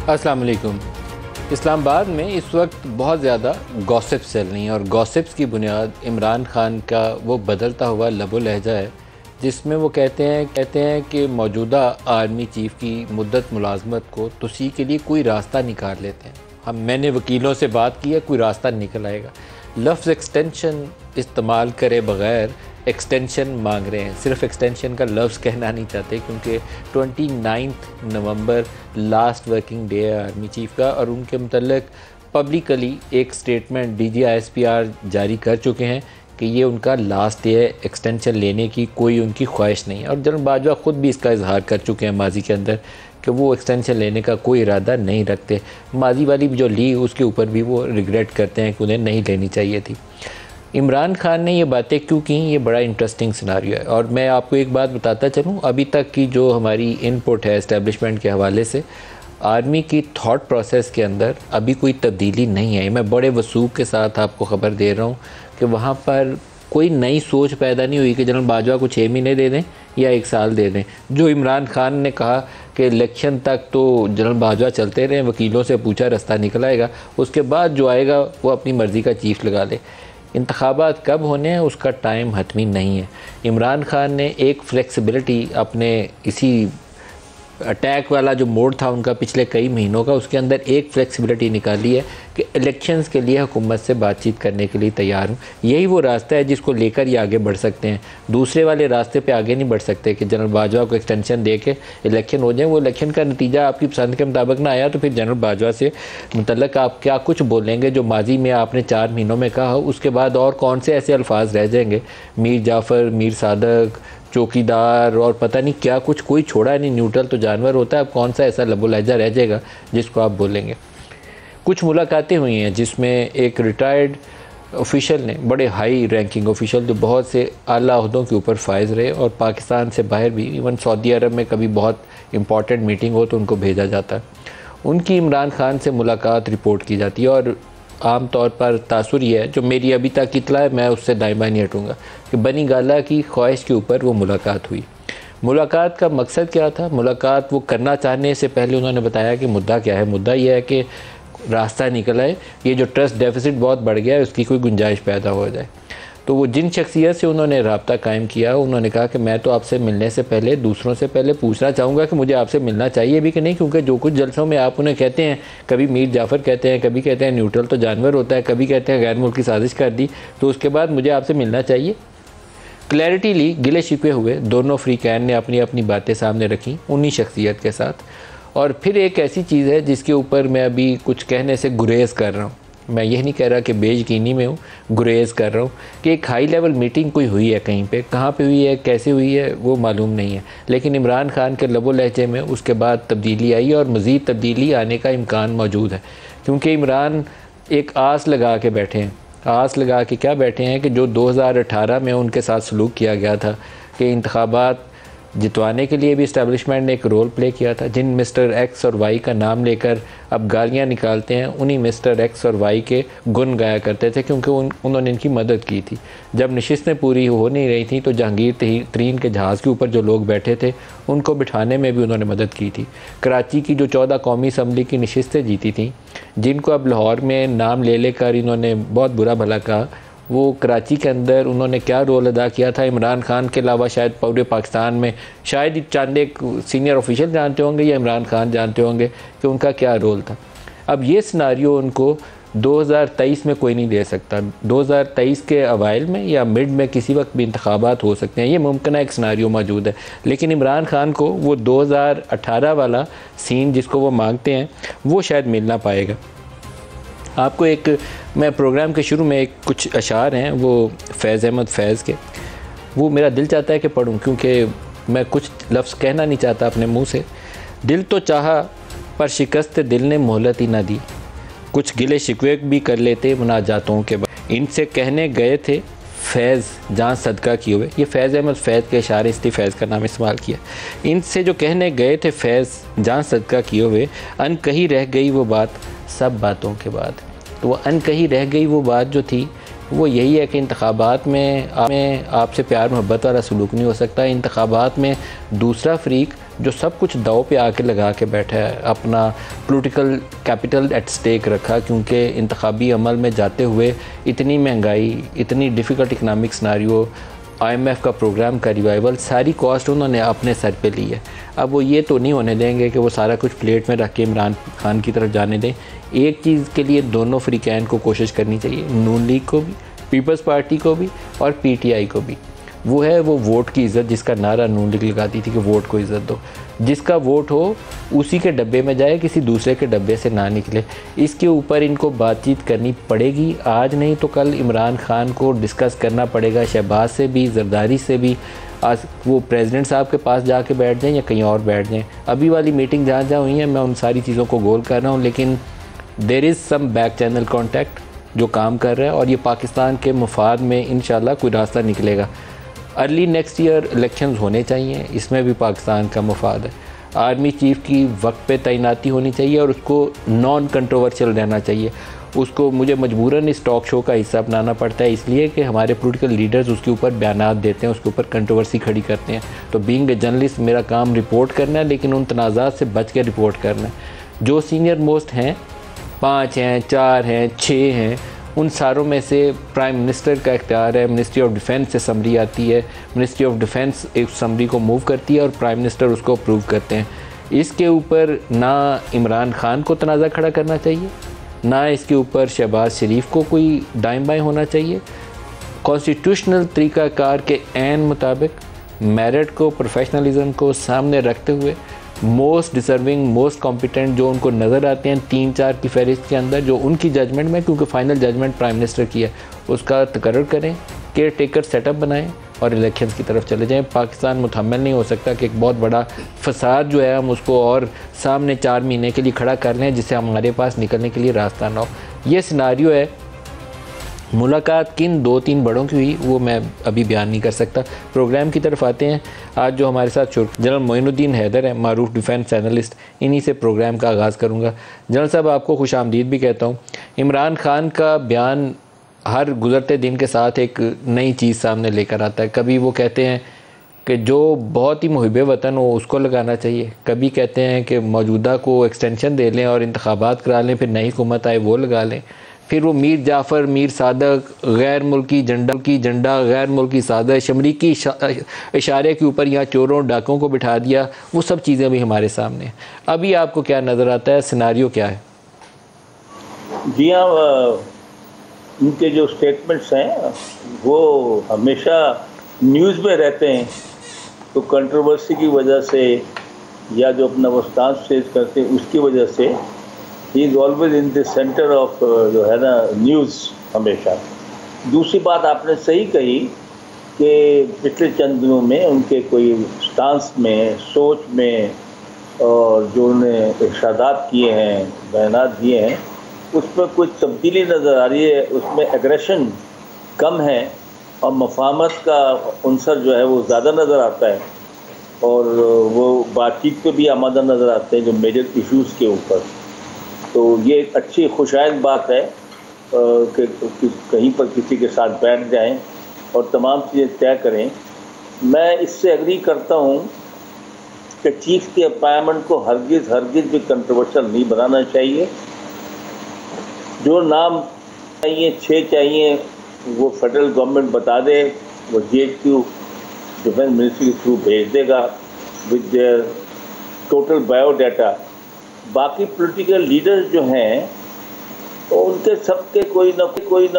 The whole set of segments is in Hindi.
अस्सलाम वालेकुम। इस्लामाबाद में इस वक्त बहुत ज़्यादा गॉसिप्स चल रही हैं और गॉसिप्स की बुनियाद इमरान खान का वो बदलता हुआ लबो लहजा है, जिसमें वो कहते हैं कि मौजूदा आर्मी चीफ़ की मुद्दत मुलाजमत को तोसी के लिए कोई रास्ता निकाल लेते हैं। मैंने वकीलों से बात की है, कोई रास्ता निकल आएगा। लफ्ज़ एक्सटेंशन इस्तेमाल करे बग़ैर एक्सटेंशन मांग रहे हैं, सिर्फ एक्सटेंशन का लफ्ज़ कहना नहीं चाहते, क्योंकि 29 नवंबर लास्ट वर्किंग डे है आर्मी चीफ़ का और उनके मतलब पब्लिकली एक स्टेटमेंट DGISPR जारी कर चुके हैं कि ये उनका लास्ट डे है, एक्सटेंशन लेने की कोई उनकी ख्वाहिश नहीं है। और जनरल बाजवा ख़ुद भी इसका इजहार कर चुके हैं माजी के अंदर कि वो एक्सटेंशन लेने का कोई इरादा नहीं रखते। माजी वाली जो ली उसके ऊपर भी वो रिग्रेट करते हैं कि उन्हें नहीं लेनी चाहिए थी। इमरान खान ने ये बातें क्यों की, ये बड़ा इंटरेस्टिंग सिनारियो है। और मैं आपको एक बात बताता चलूँ, अभी तक की जो हमारी इनपुट है इस्टेब्लिशमेंट के हवाले से, आर्मी की थॉट प्रोसेस के अंदर अभी कोई तब्दीली नहीं आई। मैं बड़े वसूख के साथ आपको ख़बर दे रहा हूँ कि वहाँ पर कोई नई सोच पैदा नहीं हुई कि जनरल बाजवा को 6 महीने दे दें या 1 साल दे दें। जो इमरान खान ने कहा कि इलेक्शन तक तो जनरल बाजवा चलते रहें, वकीलों से पूछा, रास्ता निकल आएगा, उसके बाद जो आएगा वो अपनी मर्ज़ी का चीफ लगा ले। इंतखाबात कब होने हैं उसका टाइम हतमी नहीं है। इमरान खान ने एक फ्लेक्सिबिलिटी अपने इसी अटैक वाला जो मोड था उनका पिछले कई महीनों का, उसके अंदर एक फ्लेक्सिबिलिटी निकाली है कि इलेक्शंस के लिए हुकूमत से बातचीत करने के लिए तैयार हूँ। यही वो रास्ता है जिसको लेकर ये आगे बढ़ सकते हैं। दूसरे वाले रास्ते पे आगे नहीं बढ़ सकते कि जनरल बाजवा को एक्सटेंशन दे के इलेक्शन हो जाए। वो इलेक्शन का नतीजा आपकी पसंद के मुताबिक ना आया तो फिर जनरल बाजवा से मुतल्लक आप क्या कुछ बोलेंगे जो माजी में आपने 4 महीनों में कहा, उसके बाद और कौन से ऐसे अल्फाज रह जाएंगे। मीर जाफ़र, मीर सादक, चौकीदार और पता नहीं क्या कुछ, कोई छोड़ा नहीं, न्यूट्रल तो जानवर होता है। अब कौन सा ऐसा लबो लहजा रह जाएगा जिसको आप बोलेंगे। कुछ मुलाकातें हुई हैं जिसमें एक रिटायर्ड ऑफिशियल ने, बड़े हाई रैंकिंग ऑफिशियल जो बहुत से आला ओहदों के ऊपर फायज रहे और पाकिस्तान से बाहर भी, इवन सऊदी अरब में कभी बहुत इंपॉर्टेंट मीटिंग हो तो उनको भेजा जाता है, उनकी इमरान खान से मुलाकात रिपोर्ट की जाती है। और आम तौर पर तासुर ये है, जो मेरी अभी तक इतला है, मैं उससे दाइमा नहीं हटूँगा, कि बनी गाला की ख्वाहिश के ऊपर वो मुलाकात हुई। मुलाकात का मकसद क्या था? मुलाकात वो करना चाहने से पहले उन्होंने बताया कि मुद्दा क्या है। मुद्दा यह है कि रास्ता निकल आए, ये जो ट्रस्ट डेफिसिट बहुत बढ़ गया है उसकी कोई गुंजाइश पैदा हो जाए। तो वो जिन शख्सियत से उन्होंने रब्ता कायम किया, उन्होंने कहा कि मैं तो आपसे मिलने से पहले दूसरों से पहले पूछना चाहूँगा कि मुझे आपसे मिलना चाहिए भी कि नहीं, क्योंकि जो कुछ जलसों में आप उन्हें कहते हैं, कभी मीर जाफ़र कहते हैं, कभी कहते हैं न्यूट्रल तो जानवर होता है, कभी कहते हैं गैर मुल्की साजिश कर दी, तो उसके बाद मुझे आपसे मिलना चाहिए। क्लैरिटी ली, गिले शिकवे हुए, दोनों फ्रीकैन ने अपनी अपनी बातें सामने रखी उन्हीं शख्सियत के साथ। और फिर एक ऐसी चीज़ है जिसके ऊपर मैं अभी कुछ कहने से गुरेज़ कर रहा हूँ। मैं यह नहीं कह रहा कि बेयकीनी में हूँ, गुरेज़ कर रहा हूँ कि एक हाई लेवल मीटिंग कोई हुई है कहीं पे, कहाँ पे हुई है, कैसे हुई है, वो मालूम नहीं है। लेकिन इमरान खान के लबो लहजे में उसके बाद तब्दीली आई और मज़ीद तब्दीली आने का इम्कान मौजूद है, क्योंकि इमरान एक आस लगा के बैठे हैं। आस लगा के क्या बैठे हैं कि जो 2018 में उनके साथ सलूक किया गया था कि इंतखाबात जितवाने के लिए भी इस्टेब्लिशमेंट ने एक रोल प्ले किया था। जिन मिस्टर एक्स और वाई का नाम लेकर अब गालियाँ निकालते हैं, उन्हीं मिस्टर एक्स और वाई के गुन गाया करते थे, क्योंकि उन्होंने इनकी मदद की थी। जब नशिस्तें पूरी हो नहीं रही थी तो जहांगीर तरीन के जहाज़ के ऊपर जो लोग बैठे थे उनको बिठाने में भी उन्होंने मदद की थी। कराची की जो 14 कौमी असम्बली की नशिस्तें जीती थी, जिनको अब लाहौर में नाम ले लेकर इन्होंने बहुत बुरा भला कहा, वो कराची के अंदर उन्होंने क्या रोल अदा किया था, इमरान खान के अलावा शायद पूरे पाकिस्तान में शायद ही चंद एक सीनियर ऑफिशियल जानते होंगे या इमरान खान जानते होंगे कि उनका क्या रोल था। अब ये सिनारियो उनको 2023 में कोई नहीं दे सकता। 2023 के अवाइल में या मिड में किसी वक्त भी इंतखाबात हो सकते हैं, ये मुमकिन एक सिनारियो मौजूद है। लेकिन इमरान खान को वो 2018 वाला सीन जिसको वो मांगते हैं वो शायद मिल ना पाएगा। आपको एक, मैं प्रोग्राम के शुरू में एक कुछ अशार हैं वो फैज़ अहमद फैज़ के, वो मेरा दिल चाहता है कि पढ़ूं, क्योंकि मैं कुछ लफ्ज़ कहना नहीं चाहता अपने मुंह से। दिल तो चाहा पर शिकस्त दिल ने मोहलत ही ना दी, कुछ गिले शिकवे भी कर लेते मुनाजातों के बाद, इनसे कहने गए थे फैज़ जहाँ सदका किए हुए। ये फैज़ अहमद फैज़ के इशारे इसलिए फैज़ का नाम इस्तेमाल किया। इनसे जो कहने गए थे फैज़ जहाँ सदका किए हुए, अन कही रह गई वो बात सब बातों के बाद। तो वो अन कही रह गई वो बात जो थी वो यही है कि इंतखाबात में आपसे प्यार मोहब्बत वाला सलूक नहीं हो सकता। इंतखाबात में दूसरा फ़रीक जो सब कुछ दाव पे आके लगा के बैठा है, अपना पॉलिटिकल कैपिटल एट स्टेक रखा, क्योंकि इंतखाबी अमल में जाते हुए इतनी महंगाई, इतनी डिफ़िकल्ट इकनॉमिक सिनारियो, IMF का प्रोग्राम का रिवाइवल, सारी कॉस्ट उन्होंने अपने सर पे ली है। अब वो ये तो नहीं होने देंगे कि वो सारा कुछ प्लेट में रख के इमरान खान की तरफ जाने दें। एक चीज़ के लिए दोनों फ्रीकैन को कोशिश करनी चाहिए, नून लीग को भी, पीपल्स पार्टी को भी और PTI को भी। वो है वो वोट की इज़्ज़त, जिसका नारा नून लीग लगाती थी कि वोट को इज़्ज़त दो, जिसका वोट हो उसी के डब्बे में जाए, किसी दूसरे के डब्बे से ना निकले। इसके ऊपर इनको बातचीत करनी पड़ेगी, आज नहीं तो कल इमरान खान को डिस्कस करना पड़ेगा, शहबाज से भी, जरदारी से भी। आज वो प्रेसिडेंट साहब के पास जाके बैठ जाएं या कहीं और बैठ जाएं। अभी वाली मीटिंग जहाँ जहाँ हुई है, मैं उन सारी चीज़ों को गोल कर रहा हूँ, लेकिन there is some back channel contact जो काम कर रहा है, और ये पाकिस्तान के मुफाद में इंशाल्लाह कोई रास्ता निकलेगा। अर्ली नेक्स्ट ईयर इलेक्शंस होने चाहिए, इसमें भी पाकिस्तान का मुफाद है। आर्मी चीफ़ की वक्त पे तैनाती होनी चाहिए और उसको नॉन कंट्रोवर्शियल रहना चाहिए। उसको मुझे मजबूरन इस टॉक शो का हिस्सा बनाना पड़ता है, इसलिए कि हमारे पॉलिटिकल लीडर्स उसके ऊपर बयानात देते हैं, उसके ऊपर कंट्रोवर्सी खड़ी करते हैं। तो बीइंग ए जर्नलिस्ट मेरा काम रिपोर्ट करना है, लेकिन उन तनाज़ात से बच के रिपोर्ट करना है। जो सीनियर मोस्ट हैं, 5 हैं, 4 हैं, 6 हैं, उन सारों में से प्राइम मिनिस्टर का इख्तियार है। मिनिस्ट्री ऑफ डिफेंस से समरी आती है, मिनिस्ट्री ऑफ डिफेंस एक समरी को मूव करती है और प्राइम मिनिस्टर उसको अप्रूव करते हैं। इसके ऊपर ना इमरान खान को तनाज़ा खड़ा करना चाहिए, ना इसके ऊपर शहबाज शरीफ को कोई दाएं बाएं होना चाहिए। कॉन्स्टिट्यूशनल तरीक़ाकार के ऐन मुताबिक मेरिट को, प्रोफेशनलिज्म को सामने रखते हुए मोस्ट डिज़र्विंग, मोस्ट कॉम्पिटेंट जो उनको नज़र आते हैं 3-4 की फहरिस्त के अंदर, जो उनकी जजमेंट में, क्योंकि फ़ाइनल जजमेंट प्राइम मिनिस्टर की है, उसका तकर्रुर करें, केयर टेकर सेटअप बनाएं और इलेक्शंस की तरफ चले जाएं। पाकिस्तान मुतहम्मिल नहीं हो सकता कि एक बहुत बड़ा फसाद जो है हम उसको और सामने 4 महीने के लिए खड़ा कर लें, जिससे हमारे पास निकलने के लिए रास्ता ना हो। ये सिनारियो है। मुलाकात किन 2-3 बड़ों की हुई वो मैं अभी बयान नहीं कर सकता। प्रोग्राम की तरफ आते हैं। आज जो हमारे साथ जनरल मोइनुद्दीन हैदर हैं, मारूफ डिफेंस एनालिस्ट, इन्हीं से प्रोग्राम का आगाज़ करूँगा। जनरल साहब, आपको खुश आमदीद भी कहता हूँ। इमरान खान का बयान हर गुज़रते दिन के साथ एक नई चीज़ सामने लेकर आता है। कभी वो कहते हैं कि जो बहुत ही मुहिब वतन हो उसको लगाना चाहिए, कभी कहते हैं कि मौजूदा को एक्सटेंशन दे लें और इंतखाबात करा लें, फिर नई हुकूमत आए वो लगा लें। फिर वो मीर जाफ़र, मीर सादक, गैर मुल्की झंडा, गैर मुल्की साजिश, अमरीकी इशारे के ऊपर यहाँ चोरों डाकों को बिठा दिया, वो सब चीज़ें भी हमारे सामने हैं। अभी आपको क्या नज़र आता है, सिनारियो क्या है? जी हाँ, उनके जो स्टेटमेंट्स हैं वो हमेशा न्यूज़ में रहते हैं, तो कंट्रोवर्सी की वजह से या जो अपना वो स्टांस फेस करते हैं उसकी वजह से he is always in the centre of जो है ना न्यूज़ हमेशा। दूसरी बात आपने सही कही कि पिछले चंद दिनों में उनके कोई स्टांस में, सोच में, और जो उन्होंने इरशादात किए हैं, बयानात दिए हैं, उसमें कुछ तब्दीली नज़र आ रही है। उसमें एग्रेशन कम है और मफाहमत का अंसर जो है वो ज़्यादा नज़र आता है, और वो बातचीत पे भी आमादा नज़र आते हैं जो मेजर इश्यूज़ के ऊपर। तो ये एक अच्छी खुशाइंद बात है कि कहीं पर किसी के साथ बैठ जाएं और तमाम चीज़ें तय करें। मैं इससे एग्री करता हूँ कि चीफ के अपॉइंटमेंट को हरगिज़ भी कंट्रोवर्शियल नहीं बनाना चाहिए। जो नाम चाहिए, 6 चाहिए, वो फेडरल गवर्नमेंट बता दे, वो GHQ डिफेंस मिनिस्ट्री के थ्रू भेज देगा विद देयर टोटल बायोडाटा। बाकी पॉलिटिकल लीडर्स जो हैं तो उनके सबके कोई ना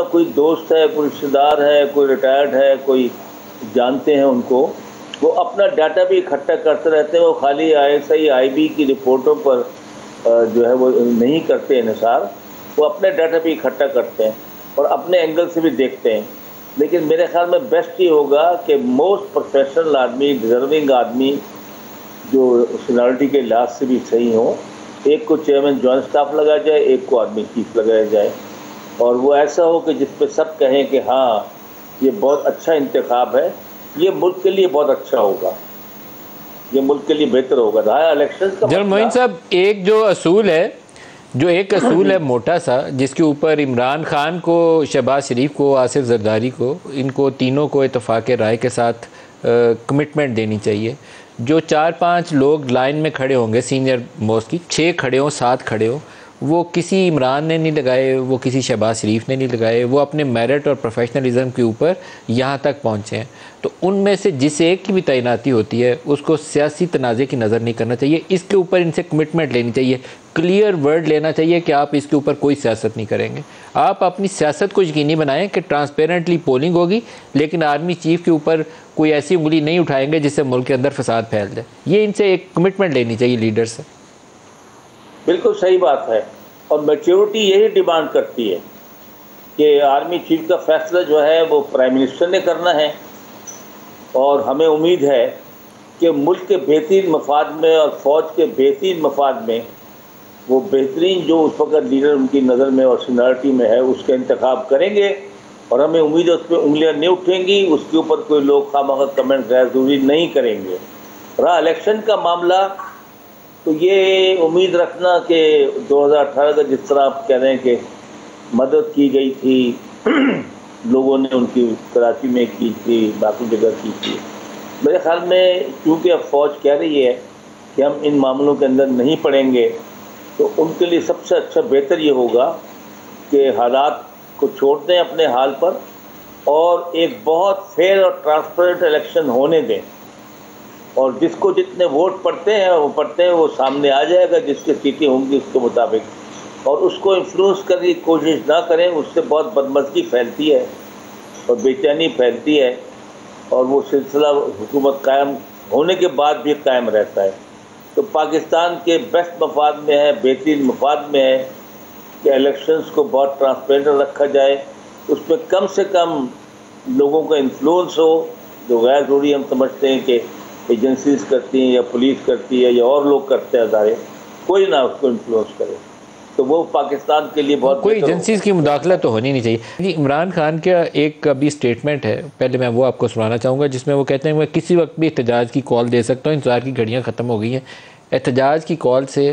कोई दोस्त है, कोई रिश्तेदार है, कोई रिटायर्ड है, कोई जानते हैं उनको, वो अपना डाटा भी इकट्ठा करते रहते हैं। वो खाली ISI IB की रिपोर्टों पर जो है वो नहीं करते इन्हिसार, वो अपने डाटा भी इकट्ठा करते हैं और अपने एंगल से भी देखते हैं। लेकिन मेरे ख्याल में बेस्ट ये होगा कि मोस्ट प्रोफेशनल आदमी, डिजर्विंग आदमी, जो सीनियरिटी के लिहाज से भी सही हो, एक को चेयरमैन जॉइंट स्टाफ लगाया जाए, एक को आर्मी चीफ लगाया जाए, और वो ऐसा हो कि जिस पे सब कहें कि हाँ ये बहुत अच्छा इंतखाब है, ये मुल्क के लिए बहुत अच्छा होगा, ये मुल्क के लिए बेहतर होगा। रहा इलेक्शन का जनरल मोइन साहब, एक असूल है मोटा सा, जिसके ऊपर इमरान खान को, शहबाज शरीफ को, आसिफ जरदारी को, इनको तीनों को इत्तेफाक राय के साथ कमिटमेंट देनी चाहिए। जो 4-5 लोग लाइन में खड़े होंगे सीनियर मोस्ट की, 6 खड़े हों 7 खड़े हों, वो किसी इमरान ने नहीं लगाए, वो किसी शहबाज शरीफ ने नहीं लगाए, वो अपने मेरिट और प्रोफेशनलिज्म के ऊपर यहाँ तक पहुँचे हैं। तो उनमें से जिस एक की भी तैनाती होती है उसको सियासी तनाज़े की नज़र नहीं करना चाहिए, इसके ऊपर इनसे कमिटमेंट लेनी चाहिए, क्लियर वर्ड लेना चाहिए कि आप इसके ऊपर कोई सियासत नहीं करेंगे। आप अपनी सियासत को यकीनी बनाएं कि ट्रांसपेरेंटली पोलिंग होगी, लेकिन आर्मी चीफ के ऊपर कोई ऐसी उंगली नहीं उठाएंगे जिससे मुल्क के अंदर फसाद फैल जाए। ये इनसे एक कमिटमेंट लेनी चाहिए लीडर से। बिल्कुल सही बात है, और मैच्योरिटी यही डिमांड करती है कि आर्मी चीफ का फैसला जो है वो प्राइम मिनिस्टर ने करना है, और हमें उम्मीद है कि मुल्क के बेहतरीन मफाद में और फ़ौज के बेहतरीन मफाद में वो बेहतरीन जो उस वक्त लीडर उनकी नज़र में और सीनियरिटी में है उसका इंतखाब करेंगे, और हमें उम्मीद है उस पर उंगलियाँ नहीं उठेंगी, उसके ऊपर कोई लोग खामखा कमेंट गैर ज़रूरी नहीं करेंगे। रहा इलेक्शन का मामला, तो ये उम्मीद रखना कि 2018 का जिस तरह आप कह रहे हैं कि मदद की गई थी लोगों ने उनकी कराची में की थी, बाकी जगह की थी, मेरे ख्याल में क्योंकि अब फ़ौज कह रही है कि हम इन मामलों के अंदर नहीं पड़ेंगे, तो उनके लिए सबसे अच्छा बेहतर ये होगा कि हालात को छोड़ दें अपने हाल पर और एक बहुत फेयर और ट्रांसपेरेंट इलेक्शन होने दें, और जिसको जितने वोट पड़ते हैं वो सामने आ जाएगा जिसकी सीटें होंगी उसके मुताबिक, और उसको इन्फ्लुएंस करने की कोशिश ना करें, उससे बहुत बदमज़गी फैलती है और बेचैनी फैलती है, और वो सिलसिला हुकूमत कायम होने के बाद भी कायम रहता है। तो पाकिस्तान के बेस्ट मफाद में है, बेहतरीन मफाद में है कि इलेक्शंस को बहुत ट्रांसपेरेंट रखा जाए, उसमें कम से कम लोगों का इन्फ्लुएंस हो, जो गैर ज़रूरी हम समझते हैं कि एजेंसीज करती हैं या पुलिस करती है या और लोग करते हैं अदारे, कोई ना उसको इन्फ्लुएंस करे, तो वो पाकिस्तान के लिए बहुत कोई एजेंसीज की मुदाखलत तो होनी नहीं चाहिए। इमरान खान का एक अभी स्टेटमेंट है, पहले मैं वो आपको सुनाना चाहूँगा, जिसमें वो कहते हैं मैं किसी वक्त भी एहतजाज की कॉल दे सकता हूँ, इंतजार की घड़ियाँ ख़त्म हो गई हैं, एहतजाज की कॉल से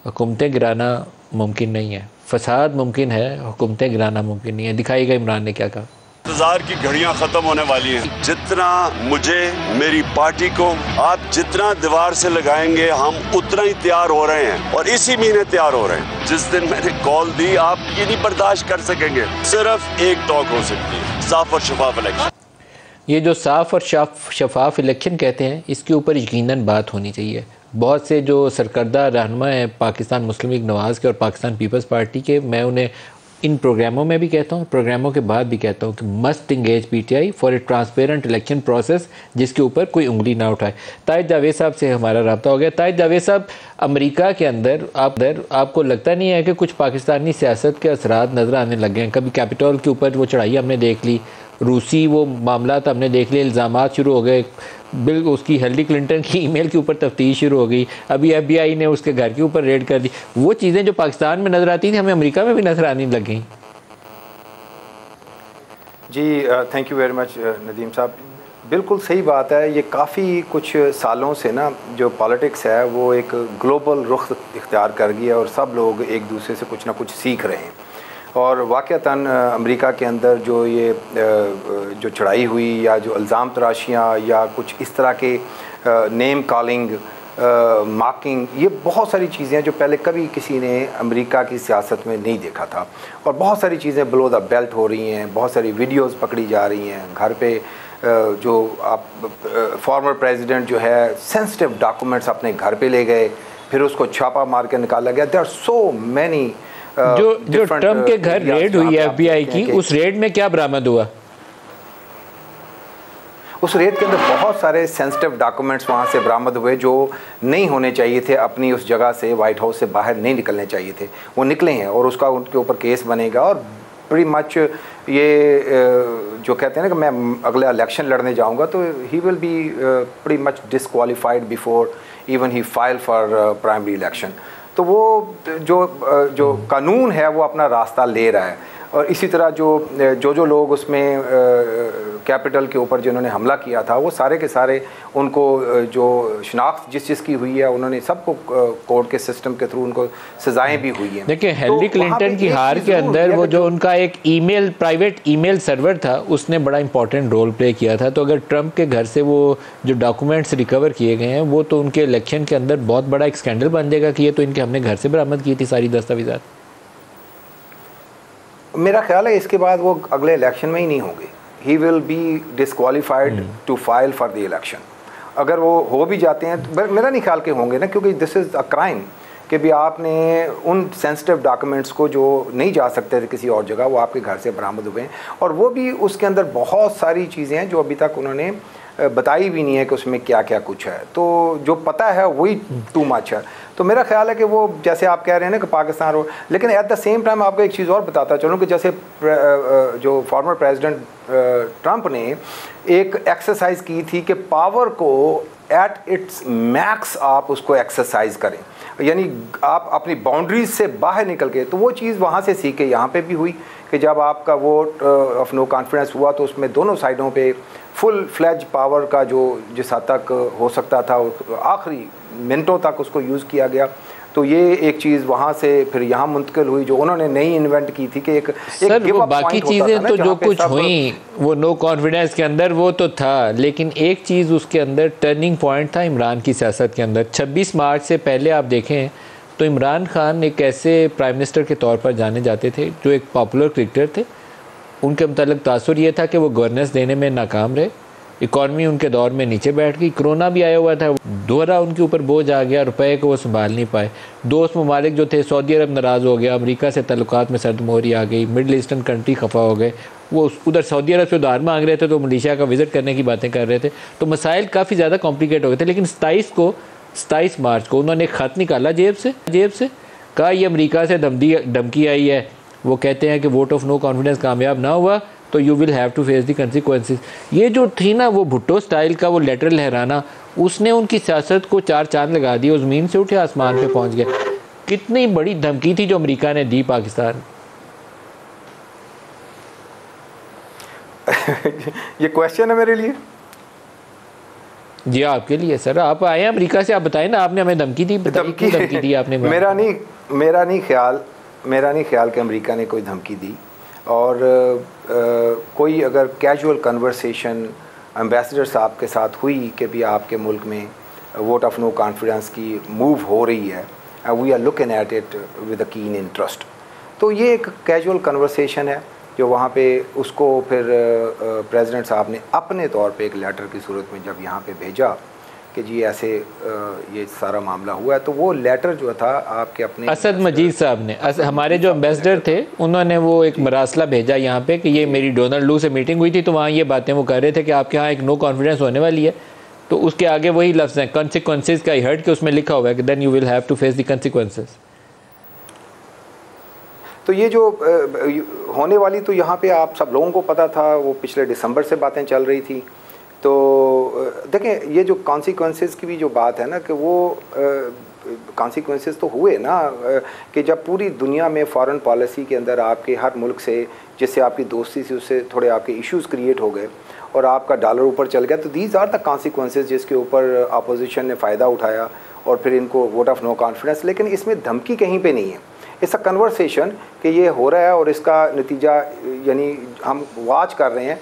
हुकूमतें गिराना मुमकिन नहीं है, फसाद मुमकिन है, हुकूमतें गिराना मुमकिन नहीं है। दिखाइएगा इमरान ने क्या कहा। इंतजार की घड़ियां खत्म होने वाली हैं। जितना मुझे, मेरी पार्टी को आप जितना दीवार से लगाएंगे हम उतना ही तैयार हो रहे हैं, और इसी महीने तैयार हो रहे हैं। जिस दिन मैंने कॉल दी आप ये नहीं बर्दाश्त कर सकेंगे, सिर्फ एक टॉक हो सकती है, साफ और शफाफ इलेक्शन। ये जो साफ़ और शफाफ इलेक्शन कहते हैं, इसके ऊपर यकीनन बात होनी चाहिए। बहुत से जो सरकर्दा रहनुमा हैं पाकिस्तान मुस्लिम लीग नवाज़ के और पाकिस्तान पीपल्स पार्टी के, मैं उन्हें इन प्रोग्रामों में भी कहता हूँ, प्रोग्रामों के बाद भी कहता हूँ कि must engage PTI for a transparent election process जिसके ऊपर कोई उंगली ना उठाए। ताहिर जावेद साहब से हमारा रब्ता हो गया। ताहिर जावेद साहब, अमेरिका के अंदर आपको लगता नहीं है कि कुछ पाकिस्तानी सियासत के असरात नज़र आने लगे हैं? कभी कैपिटल के ऊपर वो चढ़ाई हमने देख ली, रूसी वो मामला हमने देख लिए, इल्ज़ामात शुरू हो गए, बिल उसकी हिलरी क्लिंटन की ईमेल के ऊपर तफ्तीश शुरू हो गई, अभी FBI ने उसके घर के ऊपर रेड कर दी। वो चीज़ें जो पाकिस्तान में नज़र आती थी हमें अमेरिका में भी नज़र आने लग गई। जी thank you very much Nadeem साहब, बिल्कुल सही बात है। ये काफ़ी कुछ सालों से ना जो पॉलिटिक्स है वो एक ग्लोबल रुख इख्तियार कर गया, और सब लोग एक दूसरे से कुछ ना कुछ सीख रहे हैं। और वाक़तन अमेरिका के अंदर जो ये जो चढ़ाई हुई या जो इल्ज़ाम तराशियाँ या कुछ इस तरह के नेम कॉलिंग, मार्किंग, ये बहुत सारी चीज़ें हैं जो पहले कभी किसी ने अमेरिका की सियासत में नहीं देखा था, और बहुत सारी चीज़ें बिलो द बेल्ट हो रही हैं, बहुत सारी वीडियोस पकड़ी जा रही हैं। घर पे जो आप फॉर्मर प्रेसिडेंट जो है सेंसिटिव डॉक्यूमेंट्स अपने घर पे ले गए, फिर उसको छापा मार के निकाला गया। देयर आर सो मैनी जो ट्रम्प के घर रेड हुई है FBI की, उस रेड में क्या बरामद हुआ? उस रेड के अंदर बहुत सारे सेंसिटिव डॉक्यूमेंट्स वहाँ से बरामद हुए जो नहीं होने चाहिए थे, अपनी उस जगह से, वाइट हाउस से बाहर नहीं निकलने चाहिए थे, वो निकले हैं, और उसका उनके ऊपर केस बनेगा। और प्री मच ये जो कहते हैं ना कि मैं अगले इलेक्शन लड़ने जाऊँगा, तो ही will B pretty much disqualified before even he file for primary election. तो वो जो कानून है वो अपना रास्ता ले रहा है। और इसी तरह जो लोग उसमें कैपिटल के ऊपर जिन्होंने हमला किया था वो सारे के सारे उनको जो शनाख्त जिस की हुई है उन्होंने सबको कोर्ट के सिस्टम के थ्रू उनको सजाएं भी हुई हैं। देखिए हिलरी क्लिंटन की हार के अंदर वो जो उनका एक ईमेल प्राइवेट ईमेल सर्वर था उसने बड़ा इंपॉर्टेंट रोल प्ले किया था। तो अगर ट्रंप के घर से वो जो डॉक्यूमेंट्स रिकवर किए गए हैं वो तो उनके इलेक्शन के अंदर बहुत बड़ा एक स्कैंडल बन जाएगा कि ये तो इनके हमने घर से बरामद की थी सारी दस्तावेज़ात। मेरा ख्याल है इसके बाद वो अगले इलेक्शन में ही नहीं होंगे। He will be disqualified to file for the election. अगर वो हो भी जाते हैं तो मेरा नहीं ख्याल के होंगे ना, क्योंकि दिस इज़ अ क्राइम कि भी आपने उन सेंसिटिव डॉक्यूमेंट्स को जो नहीं जा सकते थे किसी और जगह वो आपके घर से बरामद हुए हैं, और वो भी उसके अंदर बहुत सारी चीज़ें हैं जो अभी तक उन्होंने बताई भी नहीं है कि उसमें क्या क्या कुछ है। तो जो पता है वही टू मच है। तो मेरा ख्याल है कि वो जैसे आप कह रहे हैं ना कि पाकिस्तान हो, लेकिन एट द सेम टाइम आपको एक चीज़ और बताता चलूँ कि जैसे जो फॉर्मर प्रेसिडेंट ट्रंप ने एक एक्सरसाइज की थी कि पावर को एट इट्स मैक्स आप उसको एक्सरसाइज करें, यानी आप अपनी बाउंड्रीज से बाहर निकल के। तो वो चीज़ वहाँ से सीखे यहाँ पे भी हुई कि जब आपका वोट ऑफ नो कॉन्फिडेंस हुआ तो उसमें दोनों साइडों पे फुल फ्लैज पावर का जो जिस हद तक हो सकता था आखिरी मिनटों तक उसको यूज़ किया गया। तो ये एक चीज़ वहाँ से फिर यहाँ मुंतकिल हुई जो उन्होंने नई इन्वेंट की थी कि एक वो बाकी चीज़ें तो जो कुछ हुई वो नो कॉन्फिडेंस के अंदर वो तो था, लेकिन एक चीज़ उसके अंदर टर्निंग पॉइंट था इमरान की सियासत के अंदर। 26 मार्च से पहले आप देखें तो इमरान खान एक ऐसे प्राइम मिनिस्टर के तौर पर जाने जाते थे जो एक पॉपुलर क्रिकेटर थे। उनके मुतालिक तासुर ये था कि वो गवर्नेंस देने में नाकाम रहे, इकॉनमी उनके दौर में नीचे बैठ गई, कोरोना भी आया हुआ था, दोहरा उनके ऊपर बोझ आ गया, रुपए को वो संभाल नहीं पाए। दोस्त ममालिक जो थे, सऊदी अरब नाराज़ हो गया, अमेरिका से तल्लुकात में सर्दमोहरी आ गई, मिडल ईस्टर्न कंट्री खफा हो गए, वो उधर सऊदी अरब से उधार मांग रहे थे तो मलेशिया का विज़िट करने की बातें कर रहे थे। तो मसाइल काफ़ी ज़्यादा कॉम्प्लिकेट हो गए थे। लेकिन 27 मार्च को उन्होंने एक ख़त निकाला जेब से कहा ये अमेरिका से धमकी आई है, वो कहते हैं कि वोट ऑफ नो कॉन्फिडेंस कामयाब ना हुआ तो you will have to face the consequences. ये जो थी ना वो भुट्टो स्टाइल का वो लेटर लहराना, उसने उनकी सियासत को 4 चांद लगा दिए। उस ज़मीन से उठे आसमान पे पहुंच गए। कितनी बड़ी धमकी थी जो अमेरिका ने दी पाकिस्तान। ये क्वेश्चन है मेरे लिए? जी आपके लिए सर। आप आए अमेरिका से, आप बताएं ना, आपने हमें धमकी दी दी आपने? मेरा नहीं ख्याल कि अमेरिका ने कोई धमकी दी। और कोई अगर कैजुअल कन्वर्सेशन एम्बेसडर साहब के साथ हुई कि भी आपके मुल्क में वोट ऑफ नो कॉन्फिडेंस की मूव हो रही है, we are looking at it with a keen interest, तो ये एक कैजुअल कन्वर्सेशन है जो वहाँ पे उसको फिर प्रेसिडेंट साहब ने अपने तौर पे एक लेटर की सूरत में जब यहाँ पे भेजा कि जी ऐसे ये सारा मामला हुआ है, तो वो लेटर जो था आपके अपने असद मजीद साहब ने, हमारे जो एम्बेसडर थे, उन्होंने वो एक मरासला भेजा यहाँ पे कि ये मेरी डोनाल्ड लू से मीटिंग हुई थी तो वहाँ ये बातें वो कर रहे थे कि आपके यहाँ एक नो कॉन्फिडेंस होने वाली है। तो उसके आगे वही लफ्ज़ हैं कॉन्सिक्वेंसेस का, आई हर्ड कि उसमें लिखा हुआ है कि then you will have to face the consequences. तो ये जो होने वाली, तो यहाँ पे आप सब लोगों को पता था, वो पिछले दिसंबर से बातें चल रही थी। तो देखें ये जो कॉन्सिक्वेंसेस की भी जो बात है ना कि वो कॉन्सिक्वेंसेस तो हुए ना कि जब पूरी दुनिया में फॉरेन पॉलिसी के अंदर आपके हर मुल्क से जिससे आपकी दोस्ती थी उससे थोड़े आपके इश्यूज़ क्रिएट हो गए और आपका डॉलर ऊपर चल गया। तो दीज आर द कॉन्सिक्वेंसेस जिसके ऊपर अपोजिशन ने फ़ायदा उठाया और फिर इनको वोट ऑफ नो कॉन्फिडेंस। लेकिन इसमें धमकी कहीं पे नहीं है, इट्स अ कन्वर्सेशन कि ये हो रहा है और इसका नतीजा यानी हम वॉच कर रहे हैं।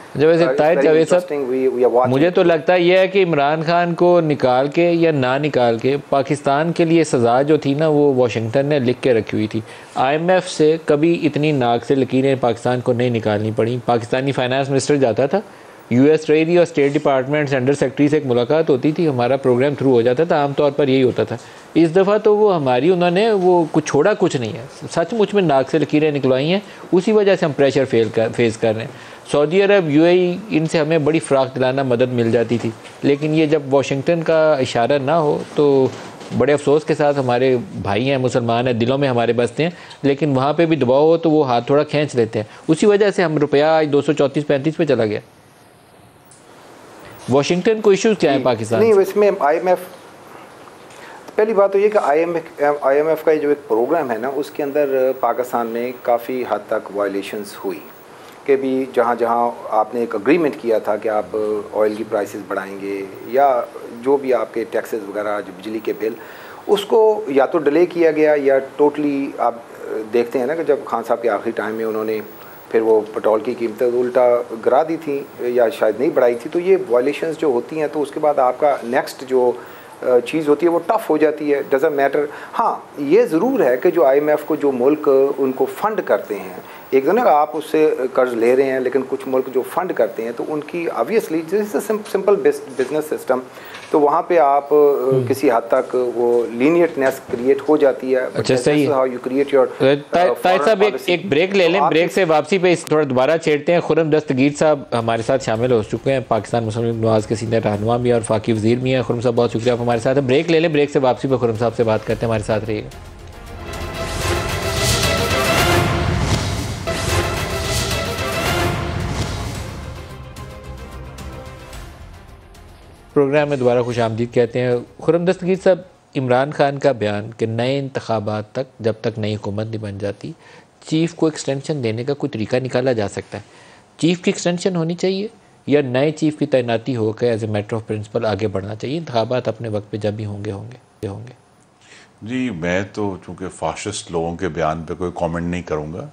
मुझे तो लगता है ये है कि इमरान खान को निकाल के या ना निकाल के पाकिस्तान के लिए सज़ा जो थी ना वो वाशिंगटन ने लिख के रखी हुई थी। IMF से कभी इतनी नाक से लकीरें पाकिस्तान को नहीं निकालनी पड़ी। पाकिस्तानी फाइनेंस मिनिस्टर जाता था, US ट्रेजरी और स्टेट डिपार्टमेंट अंडर सेक्रेटरी से एक मुलाकात होती थी, हमारा प्रोग्राम थ्रू हो जाता था, आमतौर पर यही होता था। इस दफ़ा तो वो हमारी उन्होंने वो कुछ छोड़ा कुछ नहीं है, सचमुच में नाक से लकीरें निकलवाई हैं। उसी वजह से हम प्रेशर फेस कर रहे हैं। सऊदी अरब UAE इनसे हमें बड़ी फ़राख दिलाना मदद मिल जाती थी, लेकिन ये जब वाशिंगटन का इशारा ना हो तो बड़े अफसोस के साथ हमारे भाई हैं, मुसलमान हैं, दिलों में हमारे बसते हैं, लेकिन वहाँ पे भी दबाव हो तो वो हाथ थोड़ा खींच लेते हैं। उसी वजह से हम रुपया आज 234-35 पे चला गया। वाशिंगटन को इश्यूज़ क्या है पाकिस्तान? नहीं, इसमें IMF पहली बात तो ये कि IMF का जो एक प्रोग्राम है ना, उसके अंदर पाकिस्तान में काफ़ी हद तक वायलेशंस हुई कि भी जहाँ जहाँ आपने एक अग्रीमेंट किया था कि आप ऑयल की प्राइसेस बढ़ाएंगे या जो भी आपके टैक्सेस वगैरह, जो बिजली के बिल, उसको या तो डिले किया गया या टोटली आप देखते हैं ना कि जब खान साहब के आखिरी टाइम में उन्होंने फिर वो पेट्रोल की कीमतें उल्टा गिरा दी थी या शायद नहीं बढ़ाई थी। तो ये वायलेशंस जो होती हैं तो उसके बाद आपका नेक्स्ट जो चीज़ होती है वो टफ़ हो जाती है, डज़ंट मैटर। हाँ, ये ज़रूर है कि जो IMF को जो मुल्क उनको फ़ंड करते हैं, एक तो ना आप उससे कर्ज ले रहे हैं, लेकिन कुछ मुल्क जो फ़ंड करते हैं तो उनकी obviously this is simple business system, तो वहाँ पे आप किसी हद तक वो लीनियटनेस क्रिएट हो जाती है। अच्छा, सही है। How you create your Tahir साहब, एक ब्रेक ले लें, ब्रेक से वापसी पे थोड़ा दोबारा छेड़ते हैं। खुर्रम दस्तगीर साहब हमारे साथ शामिल हो चुके हैं, पाकिस्तान मुस्लिम लीग नवाज़ के सीनियर रहनुमा भी और फाकी वज़ीर भी हैं। खुर्रम साहब, बहुत शुक्रिया आप हमारे साथ हैं। ब्रेक ले लें, ब्रेक से वापसी पर खुर्रम साहब से बात करते हैं, हमारे साथ रहिएगा। प्रोग्राम में दोबारा खुश आमदीद कहते हैं। खुर्रम दस्तगीर साहब, इमरान खान का बयान कि नए इंतखाबात तक जब तक नई हुकूमत नहीं बन जाती, चीफ़ को एक्सटेंशन देने का कोई तरीका निकाला जा सकता है? चीफ़ की एक्सटेंशन होनी चाहिए या नए चीफ़ की तैनाती होकर as a matter of principle आगे बढ़ना चाहिए? इंतखाबात अपने वक्त पे जब भी होंगे। जी, मैं तो चूँकि फाशिस्ट लोगों के बयान पे कोई कमेंट नहीं करूँगा,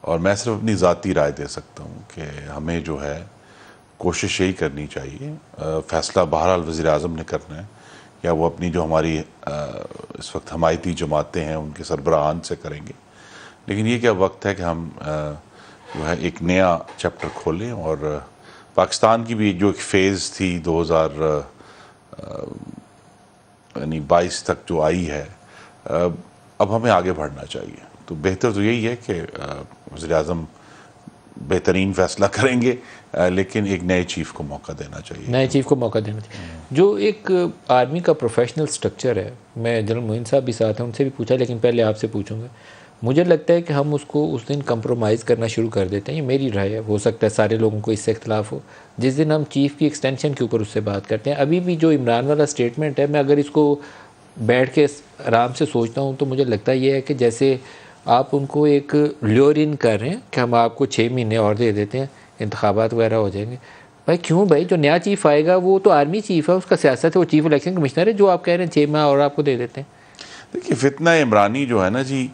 और मैं सिर्फ अपनी ज़ाती राय दे सकता हूँ कि हमें जो है कोशिश यही करनी चाहिए। फ़ैसला बहरहाल वज़ीर-ए-आज़म ने करना है, या वो अपनी जो हमारी इस वक्त हमायती जमातें हैं उनके सरबराहान से करेंगे, लेकिन ये क्या वक्त है कि हम जो है एक नया चैप्टर खोलें। और पाकिस्तान की भी जो एक फ़ेज़ थी 2022 तक जो आई है, अब हमें आगे बढ़ना चाहिए। तो बेहतर तो यही है कि वज़ीर-ए-आज़म बेहतरीन फ़ैसला करेंगे, लेकिन एक नए चीफ़ को मौका देना चाहिए। नए चीफ़ को मौका देना चाहिए। जो एक आर्मी का प्रोफेशनल स्ट्रक्चर है, मैं जनरल मोइन साहब भी साथ हैं, उनसे भी पूछा, लेकिन पहले आपसे पूछूंगा। मुझे लगता है कि हम उसको उस दिन कंप्रोमाइज़ करना शुरू कर देते हैं, ये मेरी राय है, हो सकता है सारे लोगों को इससे इख्तलाफ हो। जिस दिन हम चीफ़ की एक्सटेंशन के ऊपर उससे बात करते हैं, अभी भी जो इमरान वाला स्टेटमेंट है, मैं अगर इसको बैठ के आराम से सोचता हूँ तो मुझे लगता ये है कि जैसे आप उनको एक ल्योर इन कर रहे हैं कि हम आपको 6 महीने और दे देते हैं, इंतखाबात वगैरह हो जाएंगे। भाई क्यों भाई, जो नया चीफ़ आएगा वो तो आर्मी चीफ़ है, उसका सियासत है, वो चीफ इलेक्शन कमिश्नर है। जो आप कह रहे हैं 6 माह और आपको दे देते हैं। देखिए, फितना इमरानी जो है ना जी,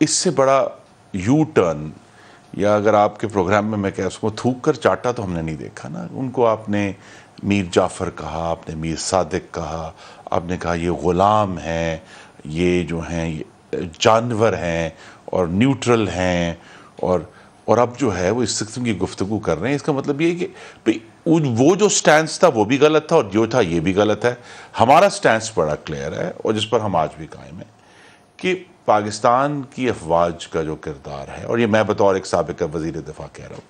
इससे बड़ा यू टर्न, या अगर आपके प्रोग्राम में मैं क्या उसको थूक कर चाटा तो हमने नहीं देखा ना। उनको आपने मीर जाफ़र कहा, आपने मीर सादिक कहा, आपने कहा ये ग़ुलाम हैं, ये जो हैं जानवर हैं और न्यूट्रल हैं, और अब जो है वो इस किस्म की गुफ्तगू कर रहे हैं। इसका मतलब ये है कि भाई वो जो स्टैंस था वो भी गलत था और जो था ये भी गलत है। हमारा स्टैंस बड़ा क्लियर है और जिस पर हम आज भी कायम हैं कि पाकिस्तान की अफवाज का जो किरदार है, और ये मैं बतौर एक साबिक वज़ीर दिफा कह रहा हूँ,